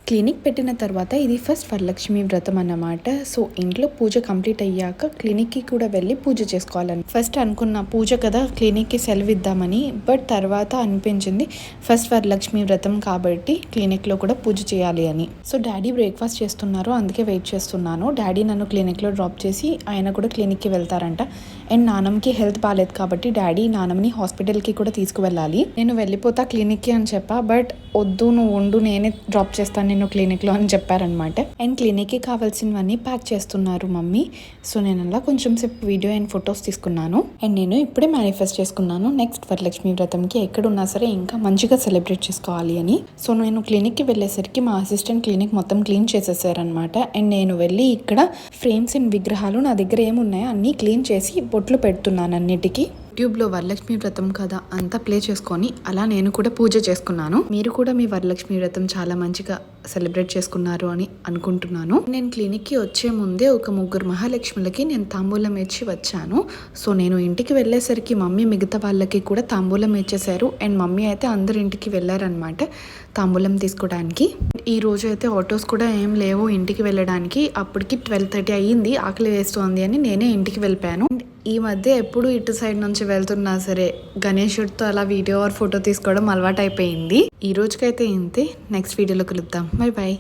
Clinic పెట్టిన తర్వాత ఇది ఫస్ట్ వరలక్ష్మి వ్రతం అన్నమాట. సో ఇంట్లో పూజ కంప్లీట్ అయ్యాక క్లినిక్కి కూడా వెళ్ళి పూజ చేసుకోవాలని ఫస్ట్ అనుకున్న, పూజ కదా క్లినిక్కి సెలవు ఇద్దామని. బట్ తర్వాత అనిపించింది ఫస్ట్ వరలక్ష్మి వ్రతం కాబట్టి క్లినిక్లో కూడా పూజ చేయాలి అని. సో డాడీ బ్రేక్ఫాస్ట్ చేస్తున్నారు, అందుకే వెయిట్ చేస్తున్నాను. డాడీ నన్ను క్లినిక్లో డ్రాప్ చేసి ఆయన కూడా క్లినిక్కి వెళ్తారంట. అండ్ నాన్నమ్మకి హెల్త్ బాగాలేదు కాబట్టి డాడీ నాన్నమ్మని హాస్పిటల్కి కూడా తీసుకువెళ్ళాలి. నేను వెళ్ళిపోతా క్లినిక్కి అని చెప్పా, బట్ వద్దు నువ్వు ఉండు నేనే డ్రాప్ చేస్తాను నేను క్లినిక్లో అని చెప్పారనమాట. అండ్ క్లినిక్కి కావాల్సినవన్నీ ప్యాక్ చేస్తున్నారు మమ్మీ. సో నేను అలా కొంచెం సేపు వీడియో అండ్ ఫొటోస్ తీసుకున్నాను. అండ్ నేను ఇప్పుడే మేనిఫెస్ట్ చేసుకున్నాను నెక్స్ట్ వరలక్ష్మి వ్రతంకి ఎక్కడున్నా సరే ఇంకా మంచిగా సెలబ్రేట్ చేసుకోవాలి అని. సో నేను క్లినిక్కి వెళ్ళేసరికి మా అసిస్టెంట్ క్లినిక్ మొత్తం క్లీన్ చేసేసారనమాట. అండ్ నేను వెళ్ళి ఇక్కడ ఫ్రేమ్స్ అండ్ విగ్రహాలు నా దగ్గర ఏమున్నాయో అన్నీ క్లీన్ చేసి బొట్లు పెడుతున్నాను అన్నిటికీ. యూట్యూబ్లో వరలక్ష్మి వ్రతం కదా అంతా ప్లే చేసుకొని అలా నేను కూడా పూజ చేసుకున్నాను. మీరు కూడా మీ వరలక్ష్మి వ్రతం చాలా మంచిగా సెలబ్రేట్ చేసుకున్నారు అని అనుకుంటున్నాను. నేను క్లినిక్కి వచ్చే ముందే ఒక 3 మహాలక్ష్ములకి నేను తాంబూలం ఇచ్చి వచ్చాను. సో నేను ఇంటికి వెళ్ళేసరికి మమ్మీ మిగతా వాళ్ళకి కూడా తాంబూలం ఇచ్చేసారు. అండ్ మమ్మీ అయితే అందరి ఇంటికి వెళ్ళారనమాట తాంబూలం తీసుకోవడానికి. ఈ రోజు అయితే ఆటోస్ కూడా ఏం లేవు ఇంటికి వెళ్ళడానికి. అప్పటికి 12:30 అయ్యింది, ఆకలి వేస్తోంది అని నేనే ఇంటికి వెళ్ళిపోయాను. ఈ మధ్య ఎప్పుడు ఇటు సైడ్ నుంచి వెళ్తున్నా సరే గణేశుడితో అలా వీడియో ఆర్ ఫోటో తీసుకోవడం అలవాటు అయిపోయింది. ఈ రోజుకైతే ఇంతే, నెక్స్ట్ వీడియోలో కలుద్దాం. Bye bye.